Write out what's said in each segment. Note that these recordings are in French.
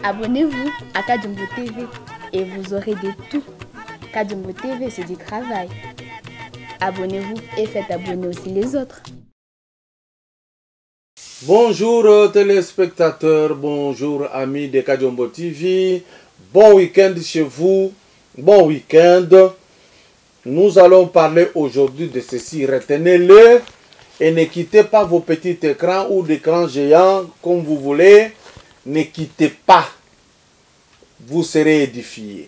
Abonnez-vous à Kadjumbo TV et vous aurez de tout. Kadjumbo TV, c'est du travail. Abonnez-vous et faites abonner aussi les autres. Bonjour téléspectateurs, bonjour amis de Kadjumbo TV. Bon week-end chez vous, bon week-end. Nous allons parler aujourd'hui de ceci. Retenez-le et ne quittez pas vos petits écrans ou d'écrans géants comme vous voulez. Ne quittez pas. Vous serez édifiés.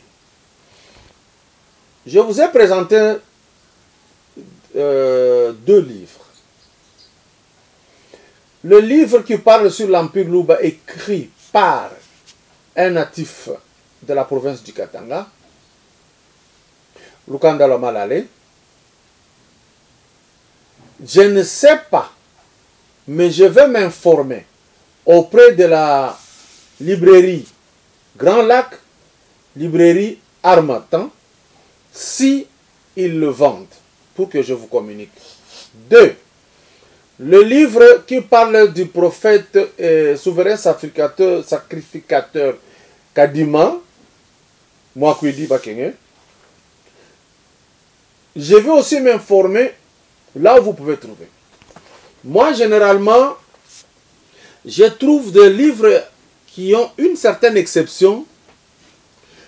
Je vous ai présenté deux livres. Le livre qui parle sur l'Empire Luba, écrit par un natif de la province du Katanga, Lukanda Lomalale. Je ne sais pas, mais je vais m'informer auprès de la librairie Grand Lac, librairie Harmattan, si ils le vendent, pour que je vous communique. 2. Le livre qui parle du prophète souverain sacrificateur Kadima, Mwakwidi Bakenge. Je vais aussi m'informer là où vous pouvez trouver. Moi, généralement, je trouve des livres qui ont une certaine exception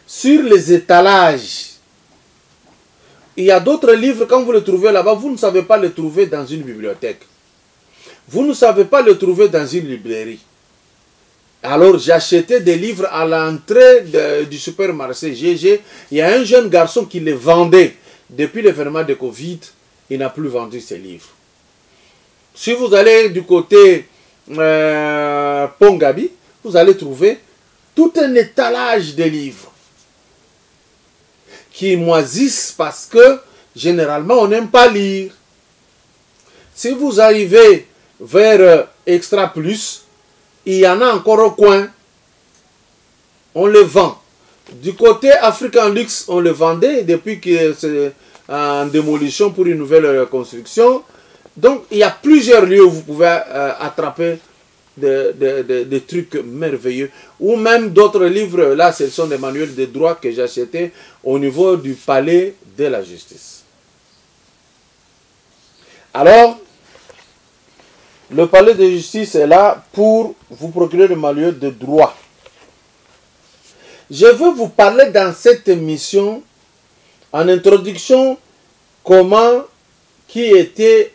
sur les étalages. Il y a d'autres livres, quand vous les trouvez là-bas, vous ne savez pas les trouver dans une bibliothèque. Vous ne savez pas les trouver dans une librairie. Alors, j'ai acheté des livres à l'entrée du supermarché GG. Il y a un jeune garçon qui les vendait. Depuis l'événement de Covid, il n'a plus vendu ses livres. Si vous allez du côté Pongabi, vous allez trouver tout un étalage de livres qui moisissent parce que généralement on n'aime pas lire. Si vous arrivez vers Extra Plus, il y en a encore au coin. On le vend. Du côté African Lux, on le vendait depuis que c'est en démolition pour une nouvelle construction. Donc il y a plusieurs lieux où vous pouvez attraper des trucs merveilleux. Ou même d'autres livres. Là, ce sont des manuels de droit que j'ai achetés au niveau du palais de la justice. Alors, le palais de justice est là pour vous procurer le manuel de droit. Je veux vous parler dans cette émission, en introduction, qui était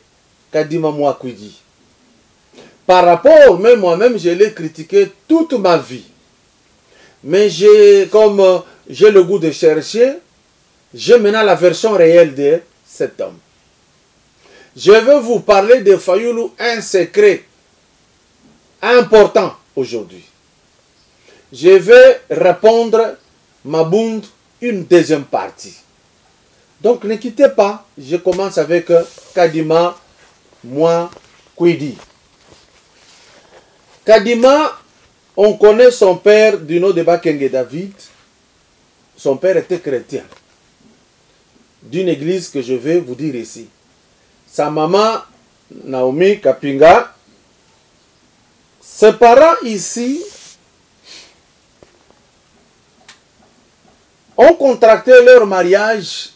Kadima Mwakwidi. Par rapport, même moi-même, je l'ai critiqué toute ma vie. Mais comme j'ai le goût de chercher, j'ai maintenant la version réelle de cet homme. Je veux vous parler de Fayulu, un secret important aujourd'hui. Je vais répondre Mabound une deuxième partie. Donc ne quittez pas, je commence avec Kadima Mwakwidi. Kadima, on connaît son père du nom de Bakenge David. Son père était chrétien. D'une église que je vais vous dire ici. Sa maman, Naomi Kapinga, ses parents ici ont contracté leur mariage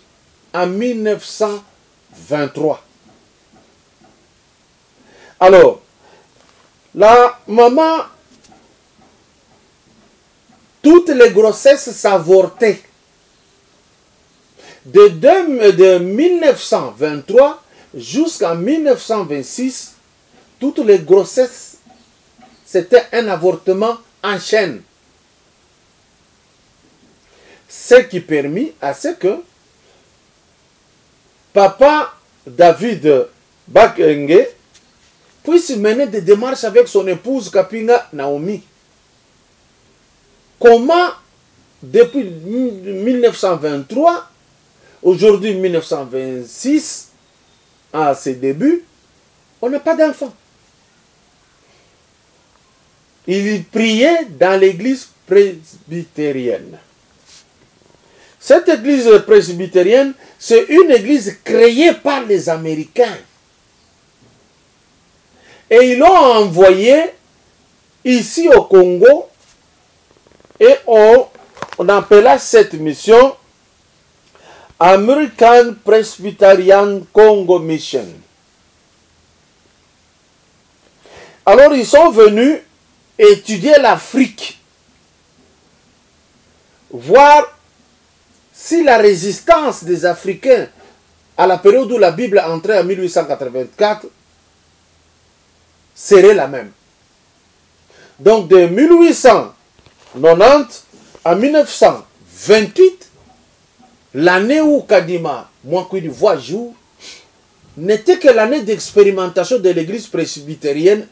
en 1923. Alors, la maman, toutes les grossesses s'avortaient. De 1923 jusqu'en 1926, toutes les grossesses, c'était un avortement en chaîne. Ce qui permit à ce que Papa David Bakenge puisse mener des démarches avec son épouse Kapinga Naomi. Comment, depuis 1923, aujourd'hui 1926, à ses débuts, on n'a pas d'enfants. Il priait dans l'église presbytérienne. Cette église presbytérienne, c'est une église créée par les Américains. Et ils l'ont envoyé ici au Congo et on appela cette mission American Presbyterian Congo Mission. Alors ils sont venus étudier l'Afrique, voir si la résistance des Africains à la période où la Bible entrait en 1884 serait la même. Donc de 1890 à 1928, l'année où Kadima Mwakwidi voit jour, n'était que l'année d'expérimentation de l'église presbytérienne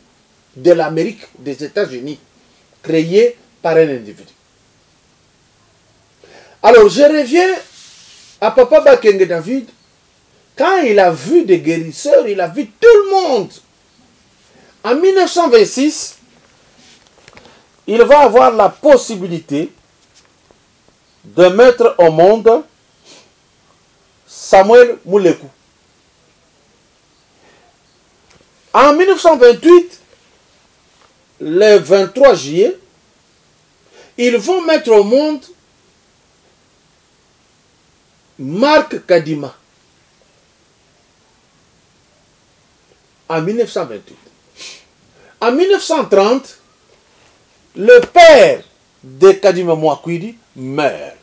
de l'Amérique, des États-Unis, créée par un individu. Alors je reviens à Papa Bakenge David. Quand il a vu des guérisseurs, il a vu tout le monde. En 1926, il va avoir la possibilité de mettre au monde Samuel Moulekou. En 1928, le 23 juillet, ils vont mettre au monde Marc Kadima. En 1928. En 1930, le père de Kadima Mwakwidi meurt.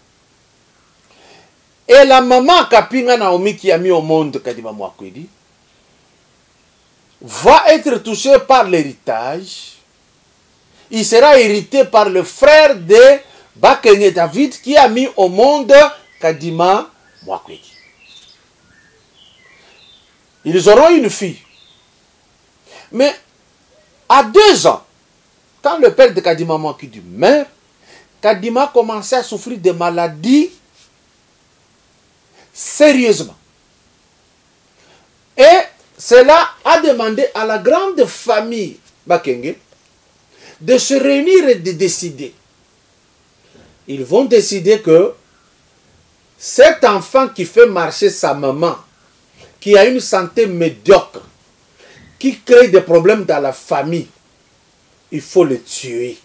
Et la maman Kapinga Naomi qui a mis au monde Kadima Mwakwidi va être touchée par l'héritage. Il sera hérité par le frère de Bakenge David qui a mis au monde Kadima Mwakwidi. Ils auront une fille. Mais à 2 ans, quand le père de Kadima Mwakwidi meurt, Kadima commençait à souffrir de maladies sérieusement. Et cela a demandé à la grande famille Bakenge de se réunir et de décider. Ils vont décider que cet enfant qui fait marcher sa maman, qui a une santé médiocre, qui crée des problèmes dans la famille, il faut le tuer.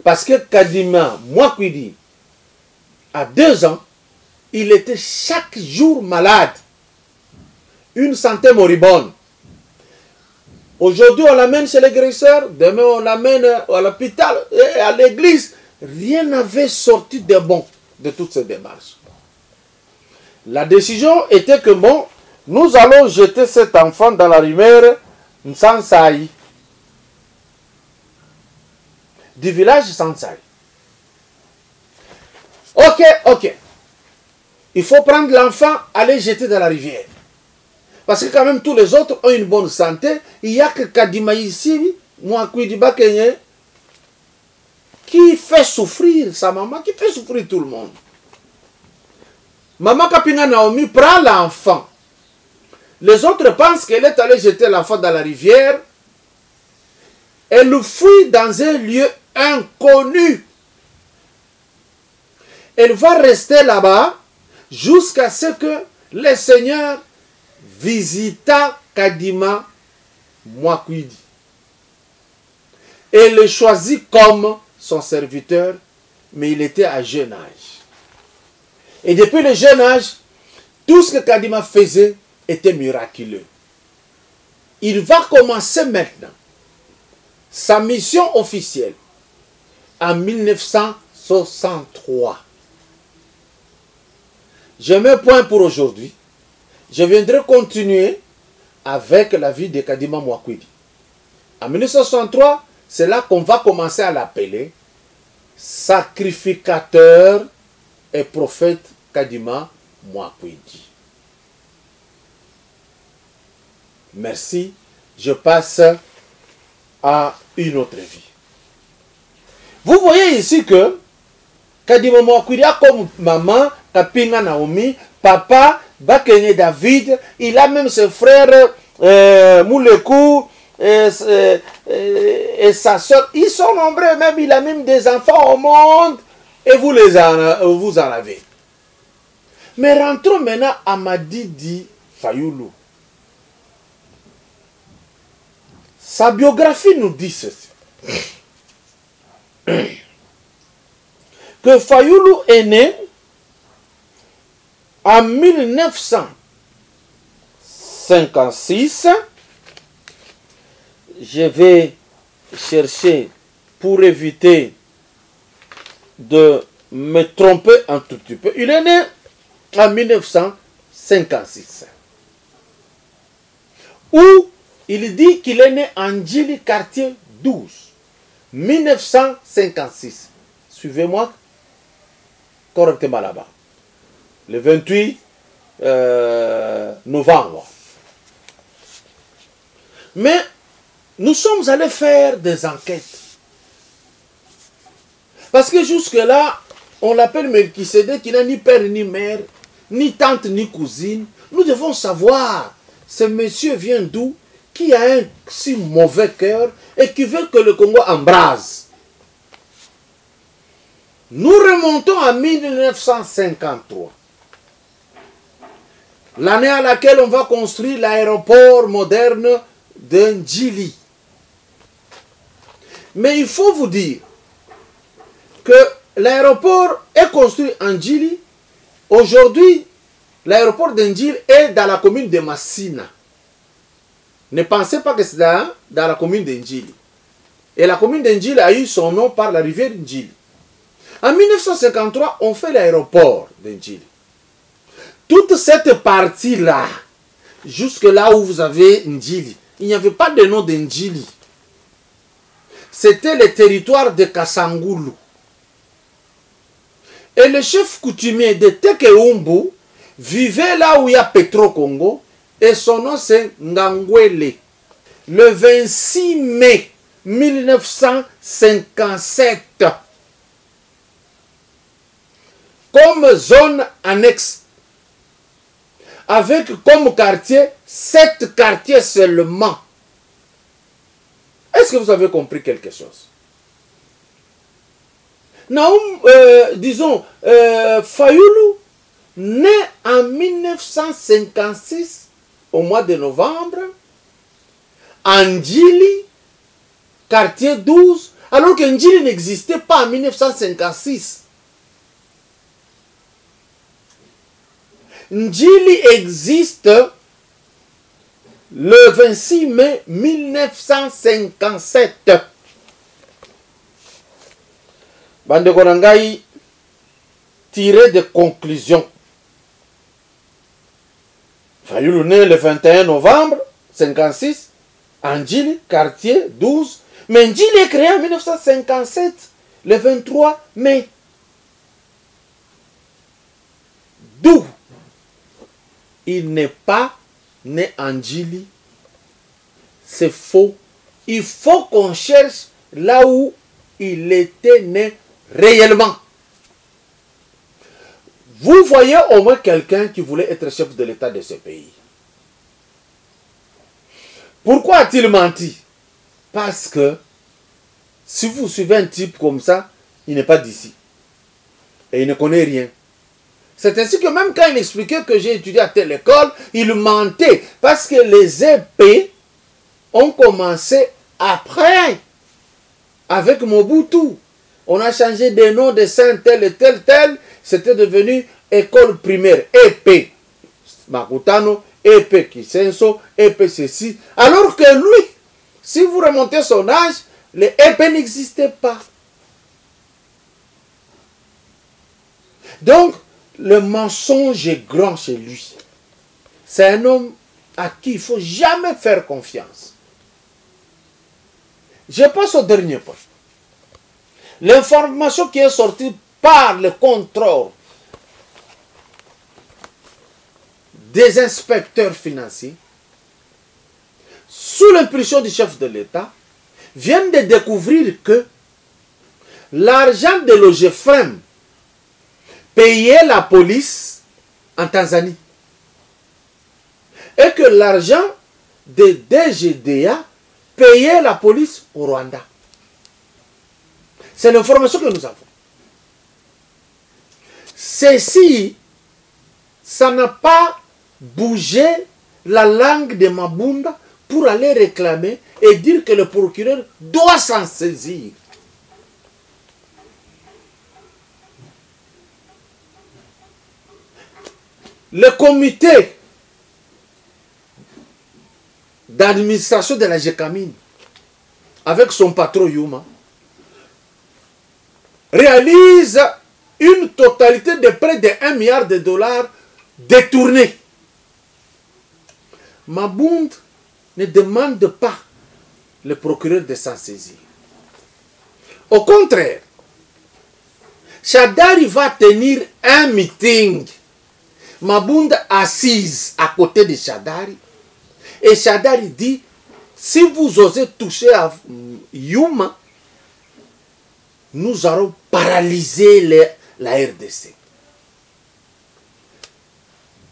Parce que Kadima Mwakwidi, à 2 ans, il était chaque jour malade. Une santé moribonde. Aujourd'hui, on l'amène chez les guérisseurs, demain on l'amène à l'hôpital et à l'église. Rien n'avait sorti de bon de toutes ces démarches. La décision était que bon, nous allons jeter cet enfant dans la rivière Nsansaï, du village Nsansaï. Ok. Il faut prendre l'enfant, aller jeter dans la rivière. Parce que quand même tous les autres ont une bonne santé. Il n'y a que Kadima ici, Mwakwidi Bakenge, qui fait souffrir sa maman, qui fait souffrir tout le monde. Maman Kapinga Naomi prend l'enfant. Les autres pensent qu'elle est allée jeter l'enfant dans la rivière. Elle le fuit dans un lieu inconnu. Elle va rester là-bas jusqu'à ce que le Seigneur visita Kadima Mwakwidi et le choisit comme son serviteur, mais il était à jeune âge. Et depuis le jeune âge, tout ce que Kadima faisait était miraculeux. Il va commencer maintenant sa mission officielle en 1963. Je mets point pour aujourd'hui. Je viendrai continuer avec la vie de Kadima Mwakwidi. En 1963, c'est là qu'on va commencer à l'appeler sacrificateur et prophète Kadima Mwakwidi. Merci. Je passe à une autre vie. Vous voyez ici que Kadimomo Akuria comme maman, Kapinga Naomi, papa, Bakenye David, il a même ses frères Moulekou et sa soeur. Ils sont nombreux, même il a même des enfants au monde et vous en avez. Mais rentrons maintenant à Madidi Fayoulou. Sa biographie nous dit ceci. Que Fayoulou est né en 1956. Je vais chercher pour éviter de me tromper un tout petit peu. Il est né en 1956. Où il dit qu'il est né en Djili, quartier 12. 1956. Suivez-moi correctement là-bas. Le 28 novembre. Mais nous sommes allés faire des enquêtes. Parce que jusque-là, on l'appelle Melchisedec, qui n'a ni père ni mère, ni tante ni cousine. Nous devons savoir, ce monsieur vient d'où, qui a un si mauvais cœur et qui veut que le Congo embrase. Nous remontons à 1953. L'année à laquelle on va construire l'aéroport moderne de Djili. Mais il faut vous dire que l'aéroport est construit en Djili. Aujourd'hui, l'aéroport de Djili est dans la commune de Massina. Ne pensez pas que c'est dans la commune de Djili. Et la commune de Djili a eu son nom par la rivière Djili. En 1953, on fait l'aéroport de Djili. Toute cette partie-là, jusque là où vous avez Ndjili, il n'y avait pas de nom de Ndjili. C'était le territoire de Kassangoulou. Et le chef coutumier de Tekeumbu vivait là où il y a Petro-Congo et son nom c'est Ngangwele. Le 26 mai 1957, comme zone annexe, avec comme quartier 7 quartiers seulement. Est-ce que vous avez compris quelque chose? Naoum, Fayoulou, né en 1956, au mois de novembre, en Ndjili, quartier 12, alors que Ndjili n'existait pas en 1956. Ndjili existe le 26 mai 1957. Bande Korangai tiré des conclusions. Fayoulou né le 21 novembre 1956, en Ndjili, quartier 12. Mais Ndjili est créé en 1957, le 23 mai. D'où il n'est pas né en Ndjili. C'est faux. Il faut qu'on cherche là où il était né réellement. Vous voyez au moins quelqu'un qui voulait être chef de l'État de ce pays. Pourquoi a-t-il menti? Parce que si vous suivez un type comme ça, il n'est pas d'ici. Et il ne connaît rien. C'est ainsi que même quand il expliquait que j'ai étudié à telle école, il mentait. Parce que les épées ont commencé après, avec Mobutu. On a changé des noms de saint tel et tel, tel. C'était devenu école primaire. Épée Makutano, épée Kisenso, épée ceci. Alors que lui, si vous remontez son âge, les épées n'existaient pas. Donc, le mensonge est grand chez lui. C'est un homme à qui il ne faut jamais faire confiance. Je passe au dernier point. L'information qui est sortie par le contrôle des inspecteurs financiers sous l'impulsion du chef de l'État, viennent de découvrir que l'argent de l'OGFM payait la police en Tanzanie. Et que l'argent de DGDA payait la police au Rwanda. C'est l'information que nous avons. Ceci, ça n'a pas bougé la langue de Mabunda pour aller réclamer et dire que le procureur doit s'en saisir. Le comité d'administration de la GECAMIN, avec son patron Yuma, réalise une totalité de près de 1 milliard de dollars détournés. Mabunda ne demande pas le procureur de s'en saisir. Au contraire, Shadari va tenir un meeting. Mabunda assise à côté de Shadari. Et Shadari dit, si vous osez toucher à Yuma, nous allons paralyser la RDC.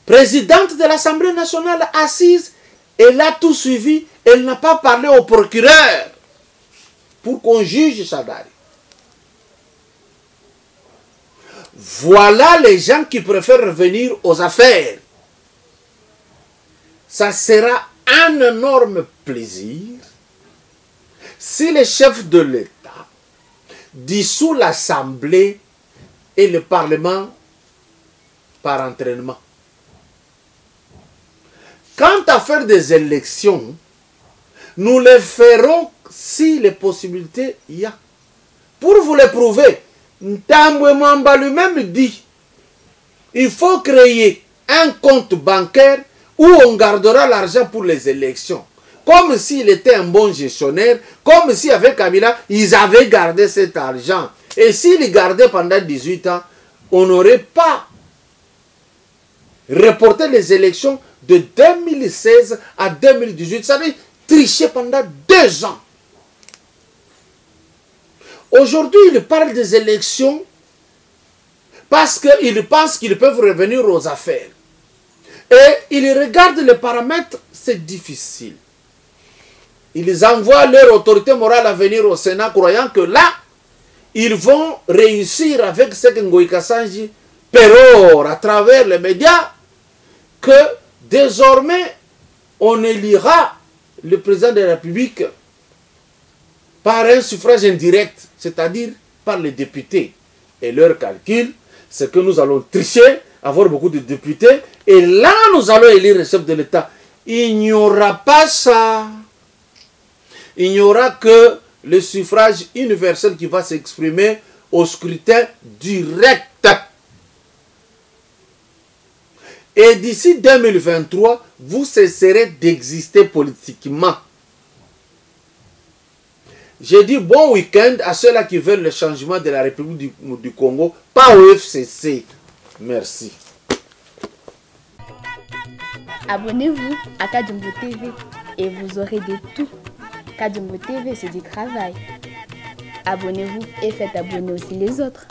Présidente de l'Assemblée nationale assise, elle a tout suivi, elle n'a pas parlé au procureur pour qu'on juge Shadari. Voilà les gens qui préfèrent revenir aux affaires. Ça sera un énorme plaisir si le chef de l'État dissout l'Assemblée et le Parlement par entraînement. Quant à faire des élections, nous les ferons si les possibilités y a. Pour vous le prouver, Ntambwe Mwamba lui-même dit, il faut créer un compte bancaire où on gardera l'argent pour les élections. Comme s'il était un bon gestionnaire, comme si avec Kabila, ils avaient gardé cet argent. Et s'ils gardaient pendant 18 ans, on n'aurait pas reporté les élections de 2016 à 2018. Ça veut dire tricher pendant 2 ans. Aujourd'hui, ils parlent des élections parce qu'ils pensent qu'ils peuvent revenir aux affaires. Et ils regardent les paramètres, c'est difficile. Ils envoient leur autorité morale à venir au Sénat, croyant que là, ils vont réussir avec ce que Ngoï Kassanji pérore à travers les médias, que désormais, on élira le président de la République par un suffrage indirect, c'est-à-dire par les députés. Et leur calcul, c'est que nous allons tricher, avoir beaucoup de députés, et là, nous allons élire le chef de l'État. Il n'y aura pas ça. Il n'y aura que le suffrage universel qui va s'exprimer au scrutin direct. Et d'ici 2023, vous cesserez d'exister politiquement. J'ai dit bon week-end à ceux-là qui veulent le changement de la République du Congo, pas au FCC. Merci. Abonnez-vous à Kadjumbo TV et vous aurez de tout. Kadjumbo TV, c'est du travail. Abonnez-vous et faites abonner aussi les autres.